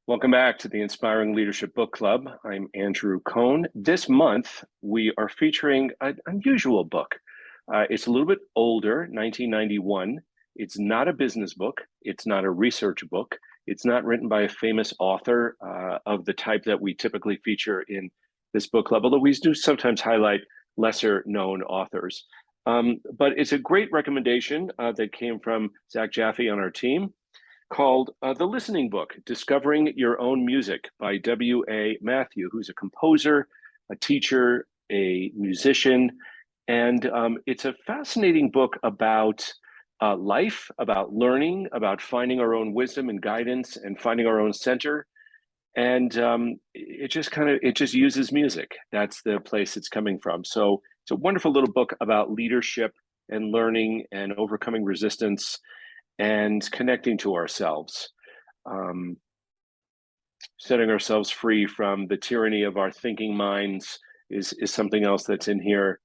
Welcome back to the Inspiring Leadership Book Club. I'm Andrew Cohn. This month, we are featuring an unusual book. It's a little bit older, 1991. It's not a business book. It's not a research book. It's not written by a famous author of the type that we typically feature in this book club, although we do sometimes highlight lesser known authors. But it's a great recommendation that came from Zach Jaffe on our team, called The Listening Book, Discovering Your Own Music by W.A. Matthew, who's a composer, a teacher, a musician. And it's a fascinating book about life, about learning, about finding our own wisdom and guidance and finding our own center. And it just uses music. That's the place it's coming from. So it's a wonderful little book about leadership and learning and overcoming resistance and connecting to ourselves, um, setting ourselves free from the tyranny of our thinking minds is something else that's in here.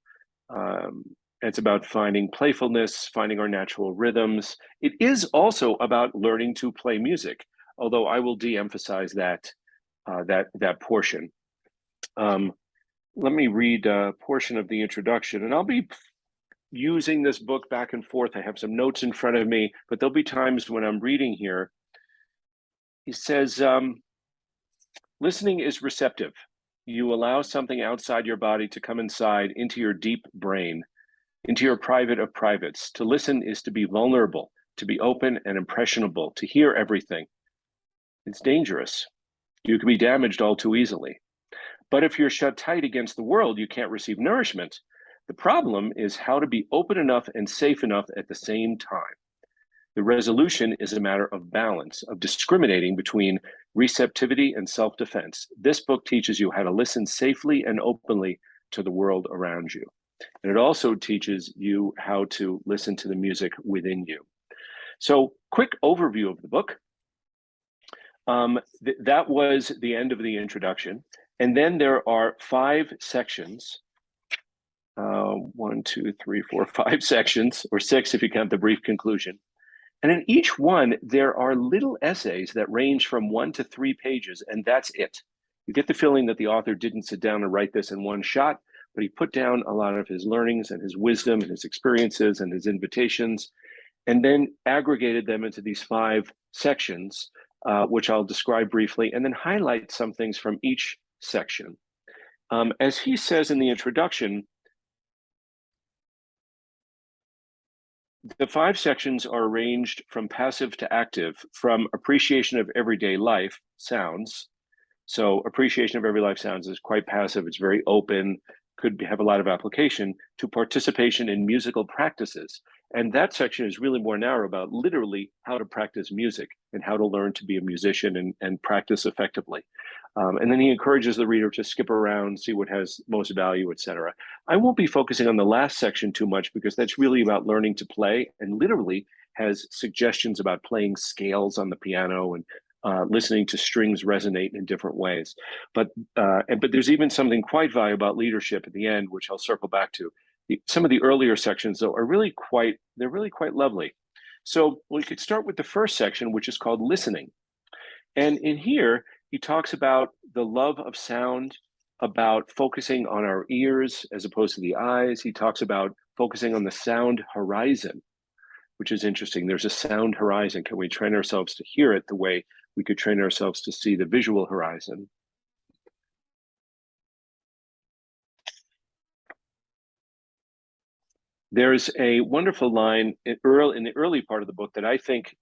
Um, it's about finding playfulness, finding our natural rhythms. It is also about learning to play music, although I will de-emphasize that portion. Let me read a portion of the introduction, and I'll be using this book back and forth. I have some notes in front of me, but there'll be times when I'm reading here. He says, listening is receptive. You allow something outside your body to come inside into your deep brain, into your private of privates. To listen is to be vulnerable, to be open and impressionable, to hear everything. It's dangerous. You can be damaged all too easily. But if you're shut tight against the world, you can't receive nourishment. The problem is how to be open enough and safe enough at the same time. The resolution is a matter of balance, of discriminating between receptivity and self-defense. This book teaches you how to listen safely and openly to the world around you. And it also teaches you how to listen to the music within you. So, quick overview of the book. That was the end of the introduction. And then there are 5 sections. 1, 2, 3, 4, 5 sections, or 6 if you count the brief conclusion. And in each one, there are little essays that range from 1 to 3 pages, and that's it. You get the feeling that the author didn't sit down and write this in one shot, but he put down a lot of his learnings and his wisdom and his experiences and his invitations, and then aggregated them into these 5 sections, which I'll describe briefly, and then highlight some things from each section. As he says in the introduction, the 5 sections are arranged from passive to active, from appreciation of everyday life sounds. So appreciation of everyday life sounds is quite passive. It's very open, could have a lot of application, to participation in musical practices. And that section is really more narrow about literally how to practice music and how to learn to be a musician and practice effectively. And then he encourages the reader to skip around, see what has most value, etc. I won't be focusing on the last section too much because that's really about learning to play and literally has suggestions about playing scales on the piano and listening to strings resonate in different ways. But there's even something quite valuable about leadership at the end, which I'll circle back to. Some of the earlier sections, though, are really quite lovely. So we could start with the first section, which is called listening. And in here, he talks about the love of sound, about focusing on our ears as opposed to the eyes. He talks about focusing on the sound horizon, which is interesting. There's a sound horizon. Can we train ourselves to hear it the way we could train ourselves to see the visual horizon? There's a wonderful line in the early part of the book that I think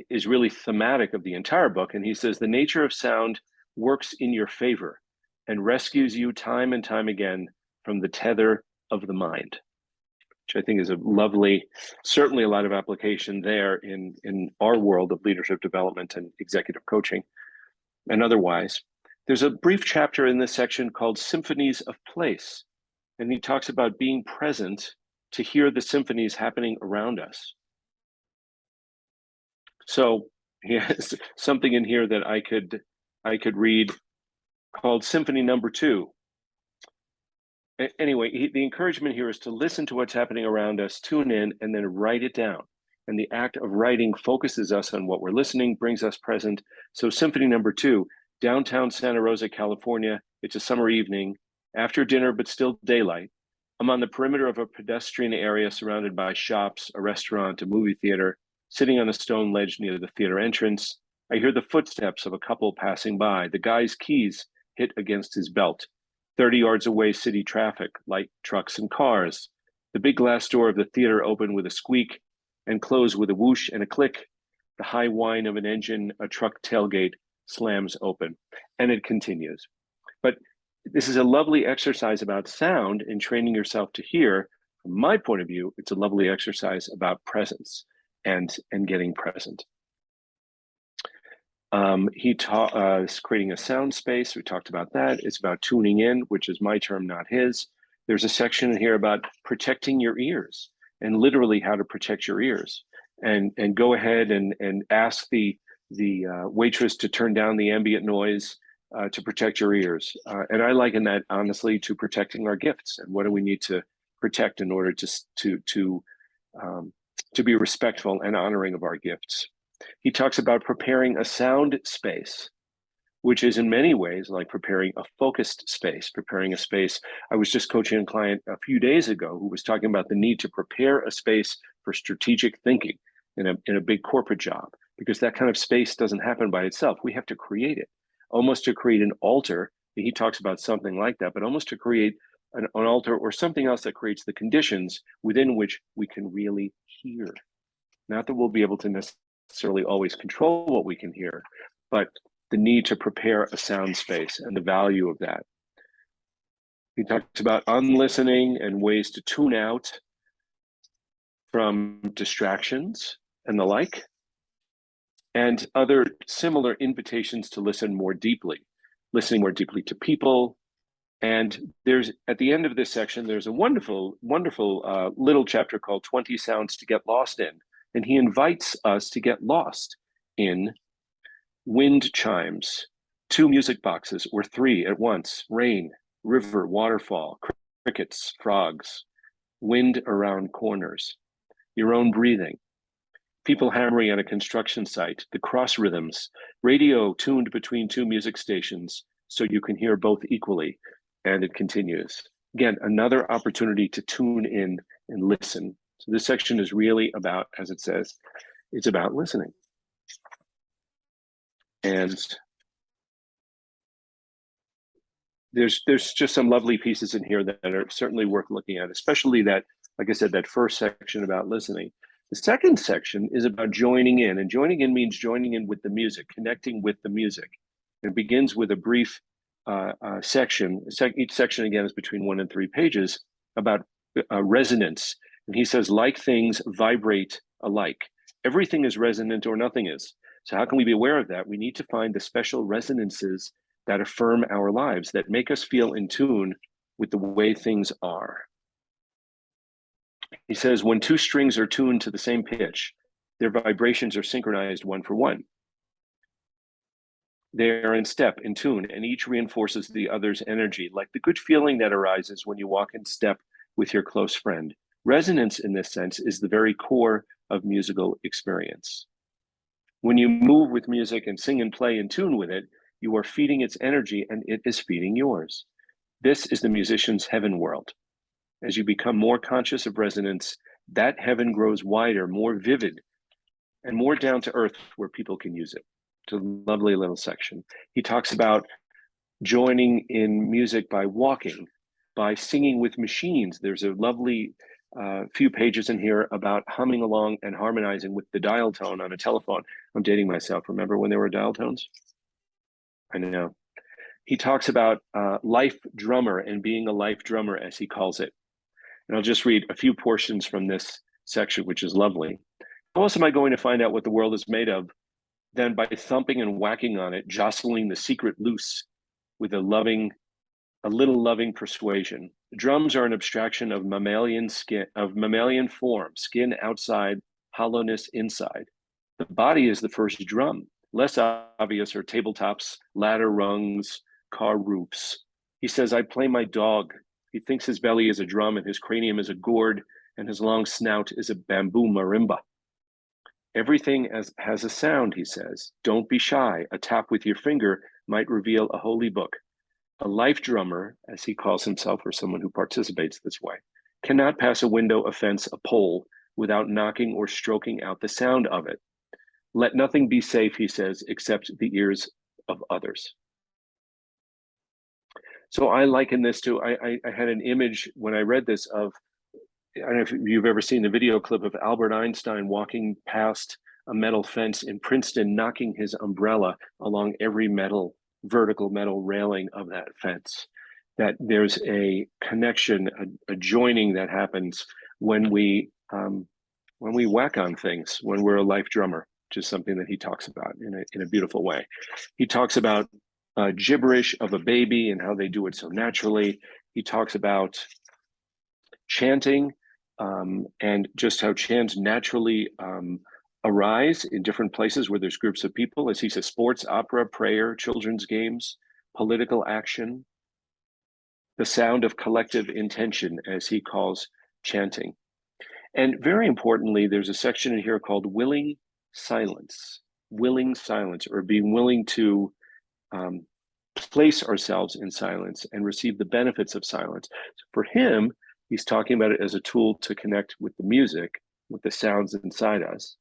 is really thematic of the entire book. And he says, the nature of sound works in your favor and rescues you time and time again from the tether of the mind, which I think is a lovely, certainly a lot of application there in our world of leadership development and executive coaching and otherwise. There's a brief chapter in this section called Symphonies of Place, and he talks about being present to hear the symphonies happening around us. So he has something in here that I could read called Symphony Number 2. Anyway, the encouragement here is to listen to what's happening around us, tune in, and then write it down. and the act of writing focuses us on what we're listening, brings us present. So Symphony Number 2, downtown Santa Rosa, California. It's a summer evening, after dinner, but still daylight. I'm on the perimeter of a pedestrian area surrounded by shops, a restaurant, a movie theater, sitting on a stone ledge near the theater entrance. I hear the footsteps of a couple passing by. The guy's keys hit against his belt. 30 yards away, city traffic, light trucks and cars. The big glass door of the theater opened with a squeak and closed with a whoosh and a click. The high whine of an engine, a truck tailgate slams open, and it continues. But this is a lovely exercise about sound and training yourself to hear. From my point of view, it's a lovely exercise about presence and getting present. He taught creating a sound space. We talked about that. It's about tuning in, which is my term, not his. There's a section here about protecting your ears and literally how to protect your ears. And go ahead and ask the waitress to turn down the ambient noise to protect your ears. And I liken that honestly to protecting our gifts. And what do we need to protect in order to be respectful and honoring of our gifts? He talks about preparing a sound space, which is in many ways like preparing a focused space, preparing a space. I was just coaching a client a few days ago who was talking about the need to prepare a space for strategic thinking in a big corporate job, because that kind of space doesn't happen by itself. We have to create it, almost to create an altar. He talks about something like that, but almost to create an altar or something else that creates the conditions within which we can really hear. Not that we'll be able to necessarily always control what we can hear, but the need to prepare a sound space and the value of that. He talks about unlistening and ways to tune out from distractions and the like, and other similar invitations to listen more deeply, listening more deeply to people. And there's, at the end of this section, there's a wonderful, wonderful little chapter called 20 Sounds to Get Lost In. And he invites us to get lost in wind chimes, 2 music boxes or 3 at once, rain, river, waterfall, crickets, frogs, wind around corners, your own breathing, people hammering on a construction site, the cross rhythms, radio tuned between 2 music stations so you can hear both equally. And it continues. Again, another opportunity to tune in and listen. So this section is really about, as it says, it's about listening. And there's just some lovely pieces in here that are certainly worth looking at, especially that, like I said, that first section about listening. The second section is about joining in, and joining in means joining in with the music, connecting with the music. It begins with a brief section. Each section, again, is between 1 and 3 pages about resonance. And he says, like things vibrate alike. Everything is resonant or nothing is. So how can we be aware of that? We need to find the special resonances that affirm our lives, that make us feel in tune with the way things are. He says, when 2 strings are tuned to the same pitch, their vibrations are synchronized 1 for 1. They are in step, in tune, and each reinforces the other's energy, like the good feeling that arises when you walk in step with your close friend. Resonance, in this sense, is the very core of musical experience. When you move with music and sing and play in tune with it, you are feeding its energy and it is feeding yours. This is the musician's heaven world. As you become more conscious of resonance, that heaven grows wider, more vivid, and more down to earth where people can use it. It's a lovely little section. He talks about joining in music by walking, by singing with machines. There's a lovely few pages in here about humming along and harmonizing with the dial tone on a telephone. I'm dating myself. Remember when there were dial tones? I know. He talks about life drummer and being a life drummer, as he calls it. And I'll just read a few portions from this section, which is lovely. How else am I going to find out what the world is made of than by thumping and whacking on it, jostling the secret loose with a little loving persuasion? Drums are an abstraction of mammalian form, skin outside, hollowness inside. The body is the first drum. Less obvious are tabletops, ladder rungs, car roofs. He says, I play my dog. He thinks his belly is a drum and his cranium is a gourd and his long snout is a bamboo marimba. Everything has a sound, he says. Don't be shy. A tap with your finger might reveal a holy book. A life drummer, as he calls himself, or someone who participates this way, cannot pass a window, a fence, a pole without knocking or stroking out the sound of it. Let nothing be safe, he says, except the ears of others. So I liken this to, I had an image when I read this of, I don't know if you've ever seen the video clip of Albert Einstein walking past a metal fence in Princeton, knocking his umbrella along every vertical metal railing of that fence. That there's a connection, a joining that happens when we whack on things, when we're a life drummer, which is something that he talks about in a beautiful way. He talks about gibberish of a baby and how they do it so naturally. He talks about chanting and just how chants naturally arise in different places where there's groups of people. As he says, sports, opera, prayer, children's games, political action, the sound of collective intention, as he calls chanting. And very importantly, there's a section in here called willing silence, or being willing to place ourselves in silence and receive the benefits of silence. So for him, he's talking about it as a tool to connect with the music, with the sounds inside us.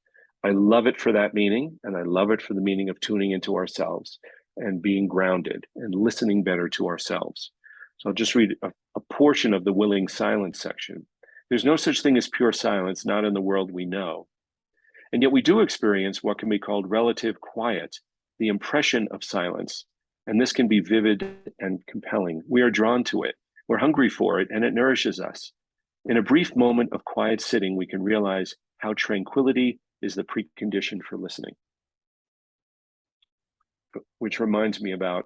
I love it for that meaning, and I love it for the meaning of tuning into ourselves and being grounded and listening better to ourselves. So I'll just read a portion of the willing silence section. There's no such thing as pure silence, not in the world we know. And yet we do experience what can be called relative quiet, the impression of silence. And this can be vivid and compelling. We are drawn to it. We're hungry for it, and it nourishes us. In a brief moment of quiet sitting, we can realize how tranquility is the precondition for listening. Which reminds me about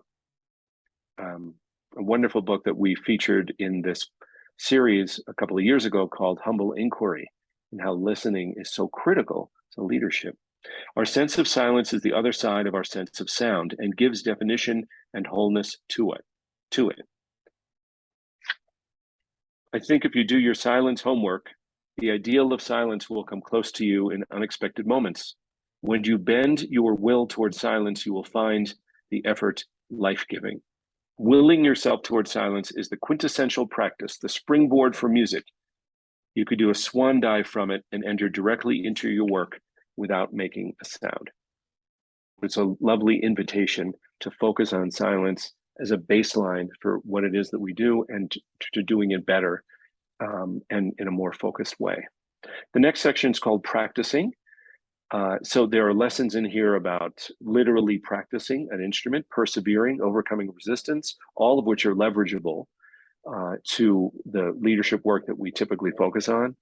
a wonderful book that we featured in this series a couple of years ago called Humble Inquiry, and how listening is so critical to leadership. Our sense of silence is the other side of our sense of sound and gives definition and wholeness to it. I think if you do your silence homework, the ideal of silence will come close to you in unexpected moments. When you bend your will towards silence, you will find the effort life-giving. Willing yourself towards silence is the quintessential practice, the springboard for music. You could do a swan dive from it and enter directly into your work without making a sound. It's a lovely invitation to focus on silence as a baseline for what it is that we do and to doing it better and in a more focused way. The next section is called practicing. So there are lessons in here about literally practicing an instrument, persevering, overcoming resistance, all of which are leverageable to the leadership work that we typically focus on.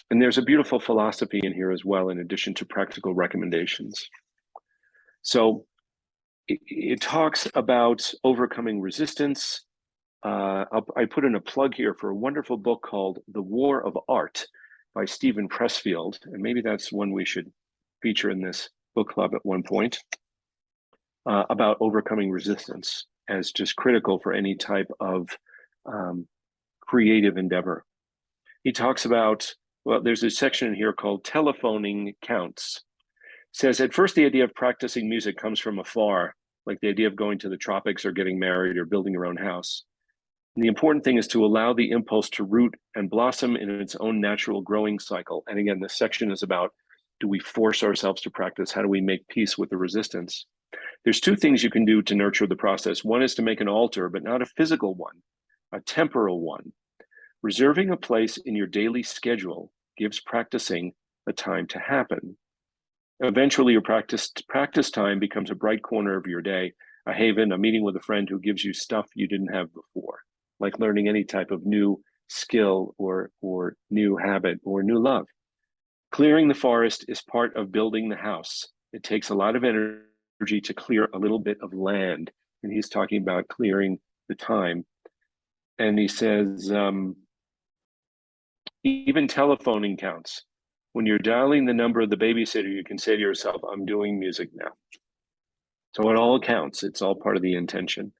And there's a beautiful philosophy in here as well, in addition to practical recommendations. So it talks about overcoming resistance. I put in a plug here for a wonderful book called The War of Art by Steven Pressfield, and maybe that's one we should feature in this book club at one point, about overcoming resistance as just critical for any type of creative endeavor. He talks about, well, there's a section in here called Telephoning Counts. It says, at first, the idea of practicing music comes from afar, like the idea of going to the tropics or getting married or building your own house. And the important thing is to allow the impulse to root and blossom in its own natural growing cycle. And again, this section is about, do we force ourselves to practice? How do we make peace with the resistance? There's two things you can do to nurture the process. One is to make an altar, but not a physical one, a temporal one. Reserving a place in your daily schedule gives practicing the time to happen. Eventually, your practice time becomes a bright corner of your day, a haven, a meeting with a friend who gives you stuff you didn't have before, like learning any type of new skill or new habit or new love. Clearing the forest is part of building the house. It takes a lot of energy to clear a little bit of land. And he's talking about clearing the time. And he says, even telephoning counts. When you're dialing the number of the babysitter, you can say to yourself, I'm doing music now. So it all counts. It's all part of the intention.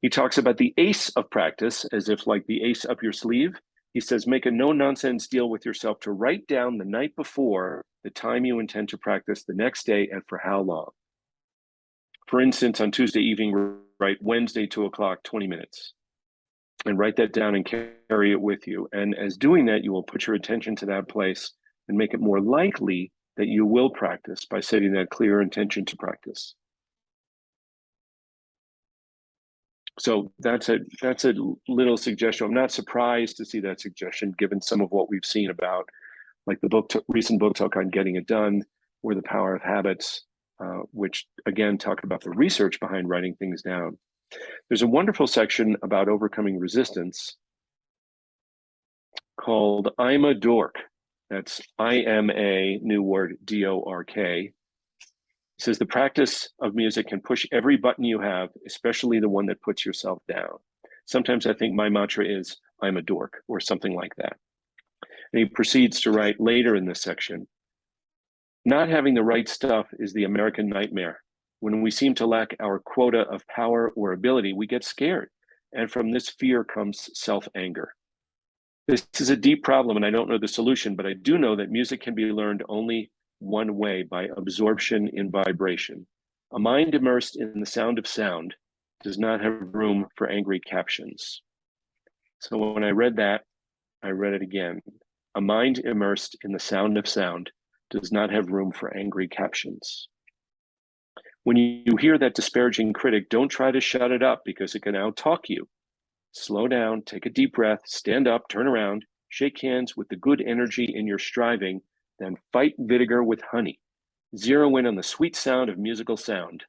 He talks about the ace of practice as if like the ace up your sleeve. He says, make a no-nonsense deal with yourself to write down the night before the time you intend to practice the next day and for how long. For instance, on Tuesday evening, write Wednesday, 2 o'clock, 20 minutes. And write that down and carry it with you. And as doing that, you will put your attention to that place and make it more likely that you will practice by setting that clear intention to practice. So that's a little suggestion. I'm not surprised to see that suggestion, given some of what we've seen about, like the recent book talk on Getting It Done, or The Power of Habits, which again talk about the research behind writing things down. There's a wonderful section about overcoming resistance called I'm a Dork. That's IMA, new word, DORK. It says the practice of music can push every button you have, especially the one that puts yourself down. Sometimes I think my mantra is I'm a dork or something like that. And he proceeds to write later in this section, not having the right stuff is the American nightmare. When we seem to lack our quota of power or ability, we get scared. And from this fear comes self-anger. This is a deep problem, and I don't know the solution, but I do know that music can be learned only one way, by absorption in vibration. A mind immersed in the sound of sound does not have room for angry captions. So when I read that, I read it again. A mind immersed in the sound of sound does not have room for angry captions. When you hear that disparaging critic, don't try to shut it up because it can out-talk you. Slow down, take a deep breath, stand up, turn around, shake hands with the good energy in your striving, then fight vinegar with honey. Zero in on the sweet sound of musical sound.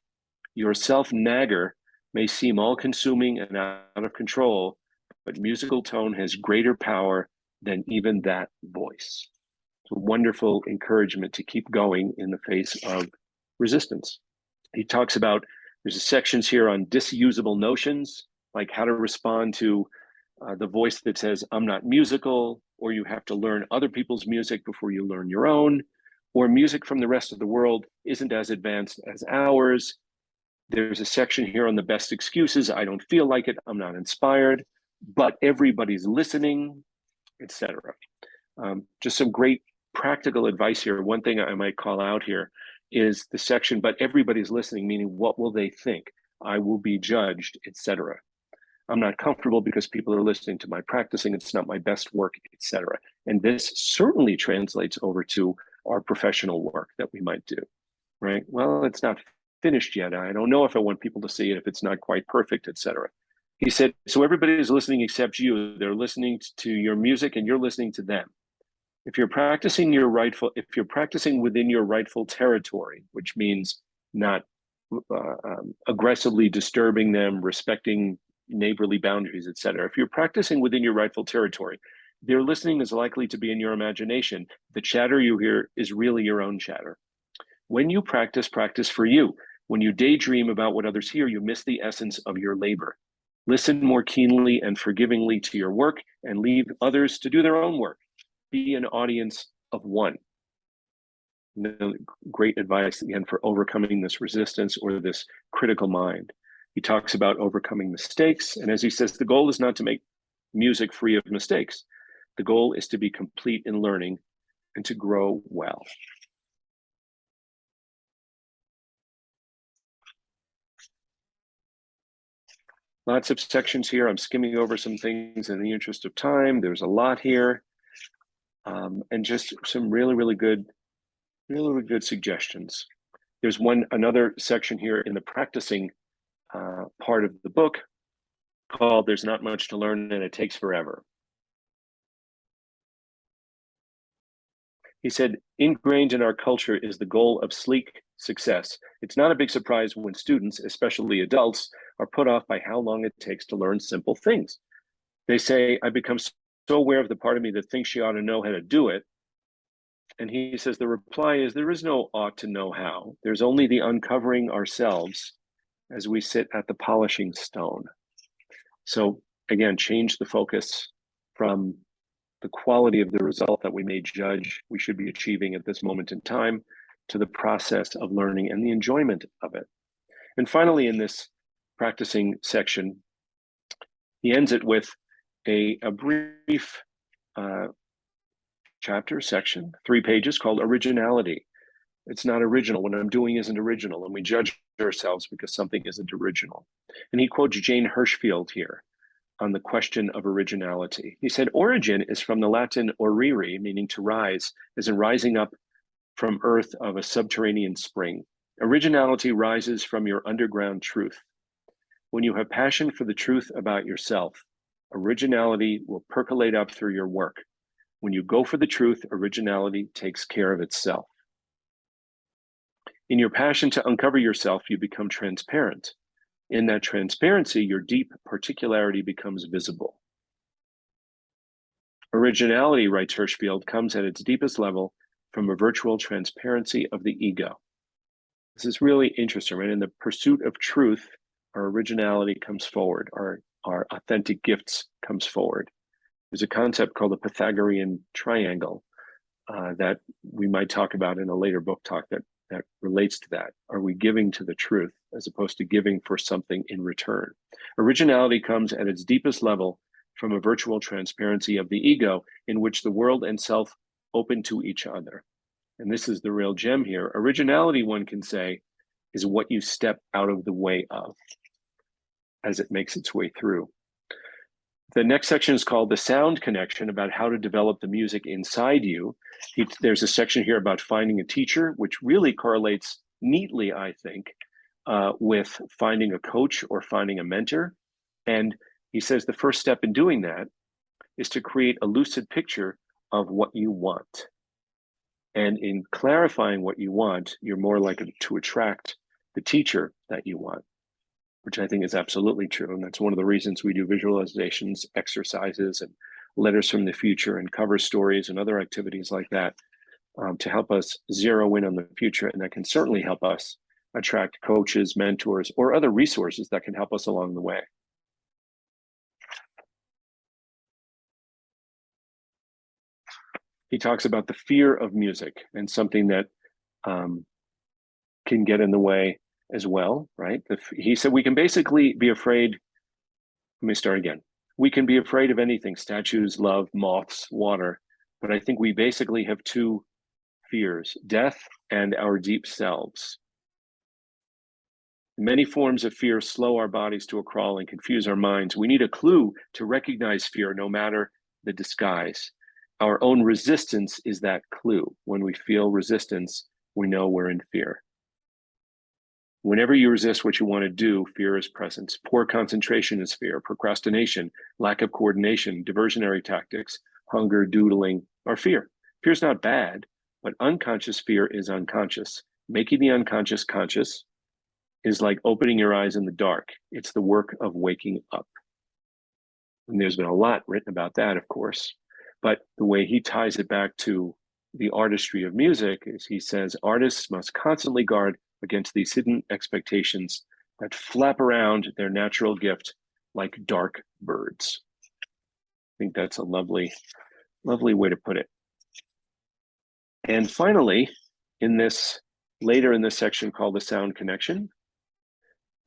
Your self-nagger may seem all-consuming and out of control, but musical tone has greater power than even that voice. It's a wonderful encouragement to keep going in the face of resistance. He talks about, there's sections here on disusable notions, like how to respond to the voice that says, I'm not musical, or you have to learn other people's music before you learn your own, or music from the rest of the world isn't as advanced as ours. There's a section here on the best excuses. I don't feel like it, I'm not inspired, but everybody's listening, etc. Just some great practical advice here. One thing I might call out here is the section, but everybody's listening, meaning what will they think? I will be judged, etc. I'm not comfortable because people are listening to my practicing. It's not my best work, etc. And this certainly translates over to our professional work that we might do, right? Well, it's not finished yet. I don't know if I want people to see it, if it's not quite perfect, etc. He said, so everybody is listening except you. They're listening to your music and you're listening to them. If you're practicing within your rightful territory, which means not aggressively disturbing them, respecting neighborly boundaries, etc. If you're practicing within your rightful territory, their listening is likely to be in your imagination. The chatter you hear is really your own chatter. When you practice, practice for you. When you daydream about what others hear, you miss the essence of your labor. Listen more keenly and forgivingly to your work and leave others to do their own work. Be an audience of one. Great advice, again, for overcoming this resistance or this critical mind. He talks about overcoming mistakes. And as he says, the goal is not to make music free of mistakes. The goal is to be complete in learning and to grow well. Lots of sections here. I'm skimming over some things in the interest of time. There's a lot here. And just some really good suggestions. There's another section here in the practicing part of the book called There's Not Much to Learn and It Takes Forever. He said, ingrained in our culture is the goal of sleek success. It's not a big surprise when students, especially adults, are put off by how long it takes to learn simple things. They say, I become so aware of the part of me that thinks she ought to know how to do it. And he says, the reply is, there is no ought to know how. There's only the uncovering ourselves as we sit at the polishing stone. So again, change the focus from the quality of the result that we may judge we should be achieving at this moment in time to the process of learning and the enjoyment of it. And finally, in this practicing section, he ends it with a brief chapter, section, 3 pages called Originality. It's not original. What I'm doing isn't original, and we judge ourselves because something isn't original. And he quotes Jane Hirshfield here on the question of originality. He said, origin is from the Latin orire, meaning to rise, as in rising up from earth of a subterranean spring. Originality rises from your underground truth. When you have passion for the truth about yourself, originality will percolate up through your work. When you go for the truth, originality takes care of itself. In your passion to uncover yourself, you become transparent. In that transparency, your deep particularity becomes visible. Originality, writes Hirshfield, comes at its deepest level from a virtual transparency of the ego. This is really interesting, right? In the pursuit of truth, our originality comes forward, our authentic gifts comes forward. There's a concept called the Pythagorean triangle that we might talk about in a later book talk that relates to that. Are we giving to the truth as opposed to giving for something in return? Originality comes at its deepest level from a virtual transparency of the ego in which the world and self open to each other. And this is the real gem here. Originality, one can say, is what you step out of the way of as it makes its way through. The next section is called The Sound Connection, about how to develop the music inside you. There's a section here about finding a teacher, which really correlates neatly, I think, with finding a coach or finding a mentor. And he says the first step in doing that is to create a lucid picture of what you want. And in clarifying what you want, you're more likely to attract the teacher that you want, which I think is absolutely true. And that's one of the reasons we do visualizations, exercises, and letters from the future, and cover stories and other activities like that to help us zero in on the future. And that can certainly help us attract coaches, mentors, or other resources that can help us along the way. He talks about the fear of music and something that can get in the way as well, right? He said we can basically be afraid. Let me start again. We can be afraid of anything: statues, love, moths, water. But I think we basically have two fears: death and our deep selves. Many forms of fear slow our bodies to a crawl and confuse our minds. We need a clue to recognize fear, no matter the disguise. Our own resistance is that clue. When we feel resistance, we know we're in fear. Whenever you resist what you want to do, fear is present. Poor concentration is fear. Procrastination, lack of coordination, diversionary tactics, hunger, doodling are fear. Fear is not bad, but unconscious fear is unconscious. Making the unconscious conscious is like opening your eyes in the dark. It's the work of waking up. And there's been a lot written about that, of course. But the way he ties it back to the artistry of music is he says artists must constantly guard against these hidden expectations that flap around their natural gift like dark birds. I think that's a lovely, lovely way to put it. And finally, later in this section called The Sound Connection,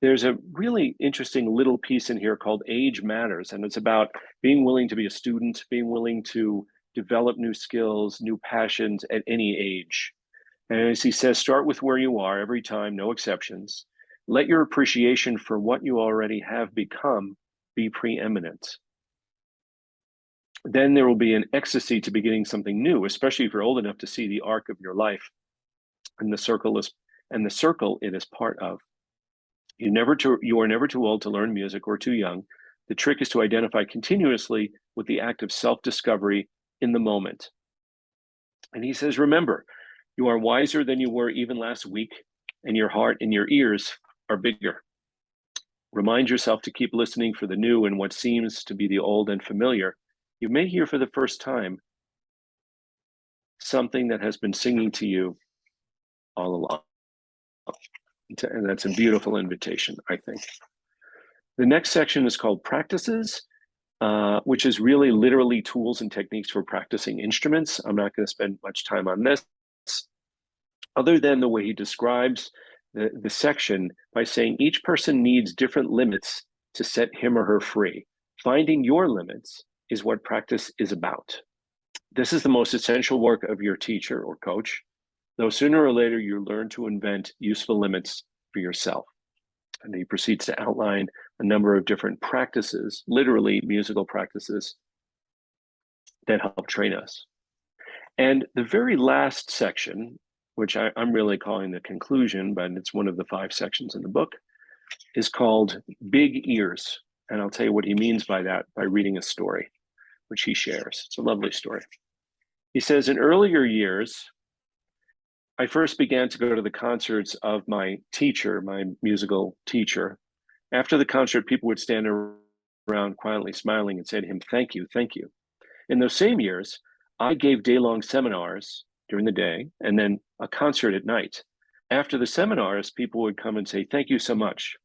there's a really interesting little piece in here called Age Matters. And it's about being willing to be a student, being willing to develop new skills, new passions at any age. And as he says, start with where you are every time, no exceptions. Let your appreciation for what you already have become be preeminent. Then there will be an ecstasy to beginning something new, especially if you're old enough to see the arc of your life and the circle it is part of. You are never too old to learn music or too young. The trick is to identify continuously with the act of self-discovery in the moment. And he says, remember, you are wiser than you were even last week, and your heart and your ears are bigger. Remind yourself to keep listening for the new and what seems to be the old and familiar. You may hear for the first time something that has been singing to you all along. And that's a beautiful invitation, I think. The next section is called Practices, which is really literally tools and techniques for practicing instruments. I'm not going to spend much time on this, other than the way he describes the section by saying each person needs different limits to set him or her free. Finding your limits is what practice is about. This is the most essential work of your teacher or coach, though sooner or later you learn to invent useful limits for yourself. And he proceeds to outline a number of different practices, literally musical practices, that help train us. And the very last section, which I'm really calling the conclusion, but it's one of the 5 sections in the book, is called Big Ears. And I'll tell you what he means by that by reading a story, which he shares. It's a lovely story. He says, in earlier years, I first began to go to the concerts of my teacher, my musical teacher. After the concert, people would stand around quietly smiling and say to him, "Thank you, thank you." In those same years, I gave day-long seminars during the day and then a concert at night. After the seminars, people would come and say, "Thank you so much."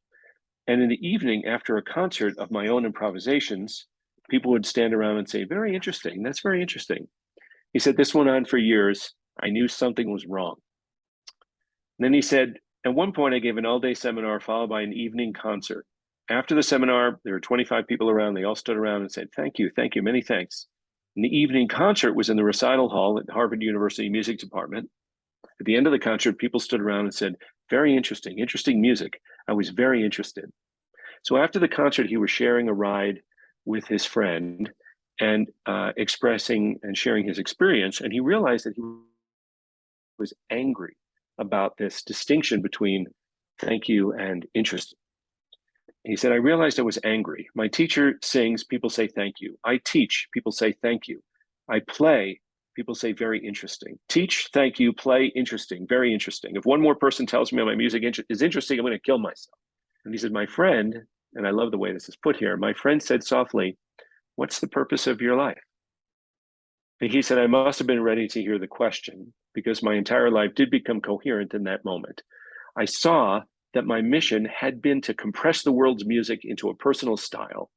And in the evening, after a concert of my own improvisations, people would stand around and say, "Very interesting. That's very interesting." He said, this went on for years. I knew something was wrong. And then he said, at one point, I gave an all-day seminar followed by an evening concert. After the seminar, there were 25 people around. They all stood around and said, "Thank you, many thanks." And the evening concert was in the recital hall at Harvard University Music Department. At the end of the concert, people stood around and said, "Very interesting, interesting music. I was very interested." So after the concert, he was sharing a ride with his friend and expressing and sharing his experience. And he realized that he was angry about this distinction between thank you and interest. He said, I realized I was angry. My teacher sings, people say thank you. I teach, people say thank you. I play, people say very interesting. Teach, thank you, play, interesting, very interesting. If one more person tells me my music is interesting, I'm going to kill myself. And he said, my friend, and I love the way this is put here, my friend said softly, "What's the purpose of your life?" And he said, I must have been ready to hear the question because my entire life did become coherent in that moment. I saw that my mission had been to compress the world's music into a personal style,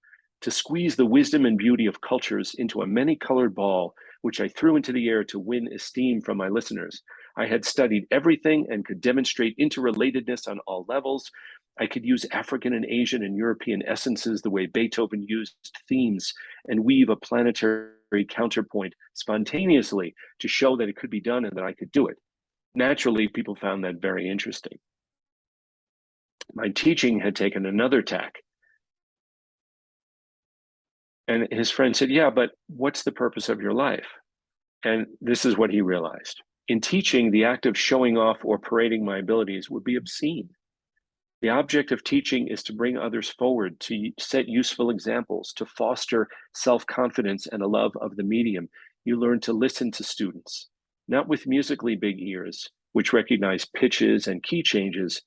to squeeze the wisdom and beauty of cultures into a many-colored ball, which I threw into the air to win esteem from my listeners. I had studied everything and could demonstrate interrelatedness on all levels. I could use African and Asian and European essences the way Beethoven used themes and weave a planetary counterpoint spontaneously to show that it could be done and that I could do it. Naturally, people found that very interesting. My teaching had taken another tack. And his friend said, yeah, but what's the purpose of your life? And this is what he realized. In teaching, the act of showing off or parading my abilities would be obscene. The object of teaching is to bring others forward, to set useful examples, to foster self-confidence and a love of the medium. You learn to listen to students, not with musically big ears, which recognize pitches and key changes,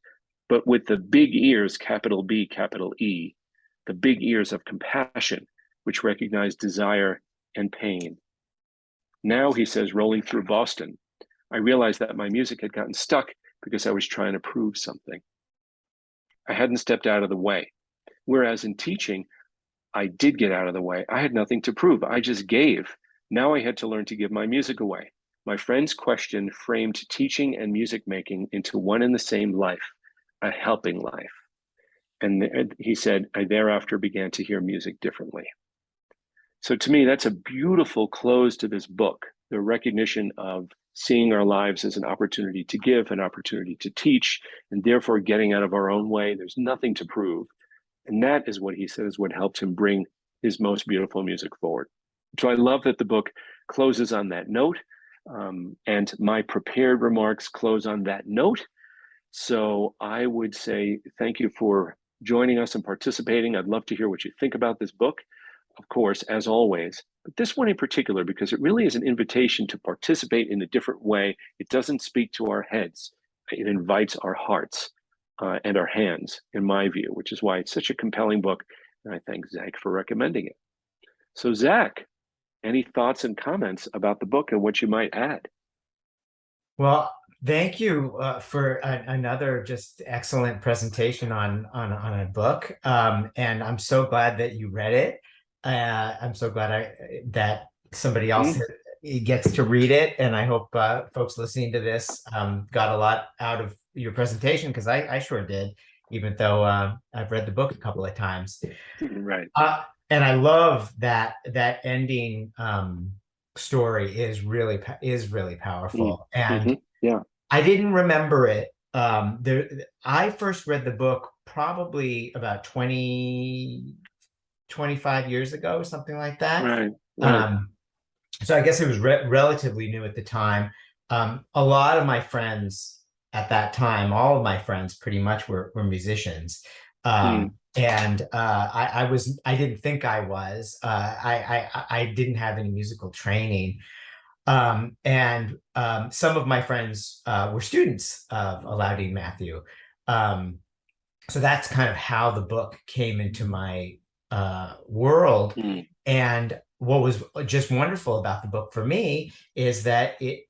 but with the big ears, capital B, capital E, the big ears of compassion, which recognize desire and pain. Now, he says, rolling through Boston, I realized that my music had gotten stuck because I was trying to prove something. I hadn't stepped out of the way. Whereas in teaching, I did get out of the way. I had nothing to prove. I just gave. Now I had to learn to give my music away. My friend's question framed teaching and music making into one and the same life, a helping life. And he said, I thereafter began to hear music differently. So to me, that's a beautiful close to this book, the recognition of seeing our lives as an opportunity to give, an opportunity to teach, and therefore getting out of our own way. There's nothing to prove. And that is what he says, what helped him bring his most beautiful music forward. So I love that the book closes on that note, and my prepared remarks close on that note. So I would say thank you for joining us and participating. I'd love to hear what you think about this book, of course, as always, but this one in particular, because it really is an invitation to participate in a different way. It doesn't speak to our heads. It invites our hearts and our hands, in my view, which is why it's such a compelling book. And I thank Zach for recommending it. So Zach, any thoughts and comments about the book and what you might add? Well, thank you for another just excellent presentation on a book, and I'm so glad that you read it. I'm so glad that somebody else gets to read it, and I hope folks listening to this got a lot out of your presentation, because I sure did, even though I've read the book a couple of times. Right. And I love that ending. story is really Mm. powerful, and Hmm. Yeah. I didn't remember it. I first read the book probably about 25 years ago, something like that. Right. Right. Um, so I guess it was relatively new at the time. A lot of my friends at that time, all of my friends pretty much were musicians. Mm. I didn't think I was. I didn't have any musical training. Some of my friends were students of Aladdin Matthew. Um, so that's kind of how the book came into my world. Mm. And what was just wonderful about the book for me is that it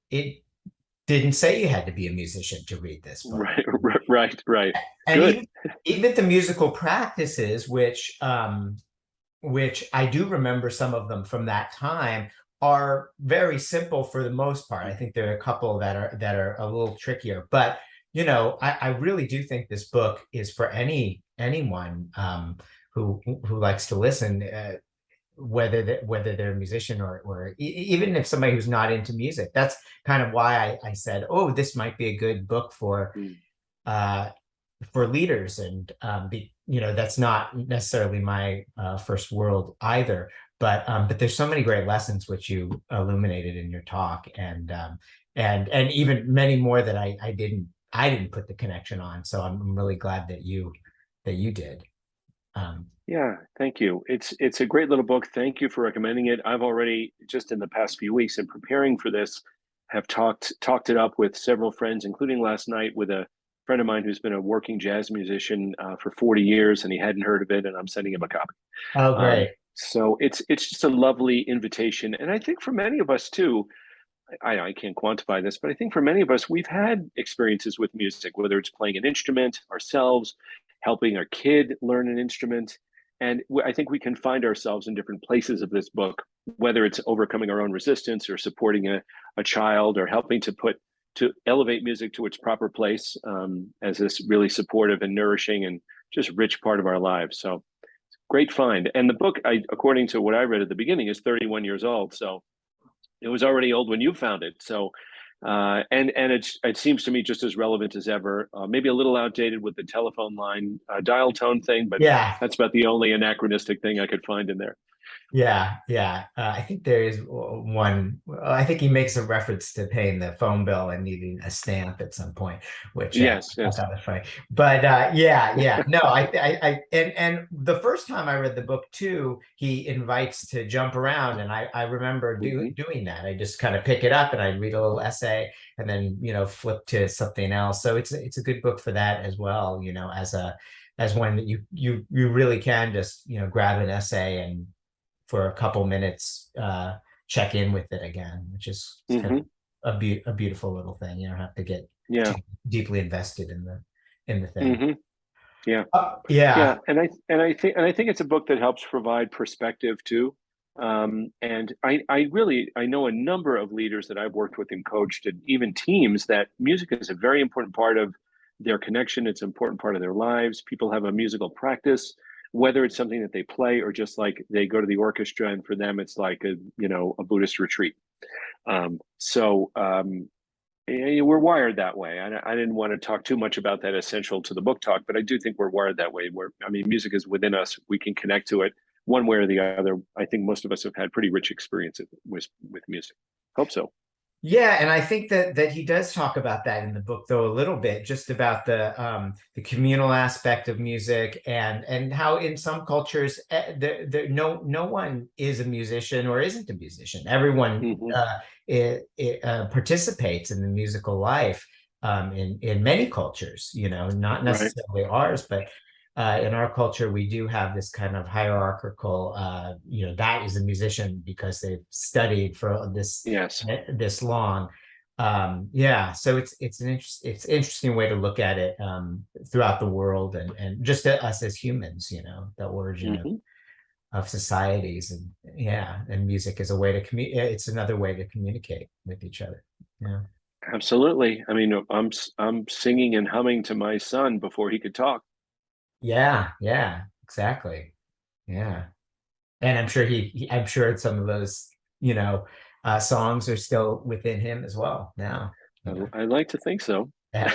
didn't say you had to be a musician to read this book. Right. Right. Right. And Good. even the musical practices, which I do remember some of them from that time, are very simple for the most part. I think there are a couple that are a little trickier, but I really do think this book is for anyone who likes to listen, whether they're a musician or even if somebody who's not into music. That's kind of why I said, oh, this might be a good book Mm. uh, for leaders, and that's not necessarily my first world either, but there's so many great lessons which you illuminated in your talk, and even many more that I didn't put the connection on, so I'm really glad that you did. um Yeah, thank you. It's a great little book. Thank you for recommending it. I've already just in the past few weeks in preparing for this have talked it up with several friends, including last night with a friend of mine who's been a working jazz musician for 40 years, and he hadn't heard of it, and I'm sending him a copy. oh, great. So it's just a lovely invitation, and I think for many of us too, I can't quantify this, but I think for many of us, we've had experiences with music, whether it's playing an instrument ourselves, helping a kid learn an instrument. And I think we can find ourselves in different places of this book, whether it's overcoming our own resistance or supporting a child or helping to elevate music to its proper place as this really supportive and nourishing and just rich part of our lives. So great find. And the book, according to what I read at the beginning, is 31 years old. So it was already old when you found it. So, and it seems to me just as relevant as ever. Maybe a little outdated with the telephone line dial tone thing, but Yeah. that's about the only anachronistic thing I could find in there. Yeah, yeah. I think there is one. I think he makes a reference to paying the phone bill and needing a stamp at some point, which Yes, I yes. thought was funny. But yeah, yeah. No, and the first time I read the book too, he invites to jump around, and I remember Hmm. doing that. I just kind of pick it up and I read a little essay, and then flip to something else. So it's a good book for that as well. As when you really can just grab an essay and for a couple minutes, check in with it again, which is kind Hmm. of a beautiful little thing. You don't have to get Yeah. too deeply invested in the thing. Hmm. Yeah. Yeah, Yeah, and I think it's a book that helps provide perspective too. And I know a number of leaders that I've worked with and coached, and even teams that music is a very important part of their connection. It's an important part of their lives. People have a musical practice, whether it's something that they play or just like they go to the orchestra, and for them it's like a Buddhist retreat. We're wired that way. I didn't want to talk too much about that essential to the book talk, but I do think we're wired that way. I mean, music is within us. We can connect to it one way or the other. I think most of us have had pretty rich experiences with music. Hope so. yeah, and I think that he does talk about that in the book, though, a little bit, just about the communal aspect of music, and how in some cultures, no one is a musician or isn't a musician. Everyone Hmm. participates in the musical life, in many cultures. Not Right. necessarily ours, but in our culture, we do have this kind of hierarchical, that is a musician because they've studied for Yes. this long. Yeah, so it's interesting way to look at it, throughout the world, and just us as humans, the origin of Hmm. societies, and yeah, and music is a way to it's another way to communicate with each other. Yeah. Absolutely. I mean, I'm singing and humming to my son before he could talk. Yeah, yeah, exactly. Yeah. And I'm sure I'm sure some of those, you know, songs are still within him as well now. You know? I like to think so. Yeah,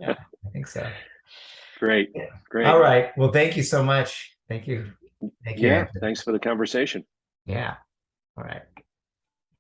yeah, I think so. Great, Yeah. great. All right. Well, thank you so much. Thank you. Thank you, Yeah, Andrew. thanks for the conversation. Yeah. All right.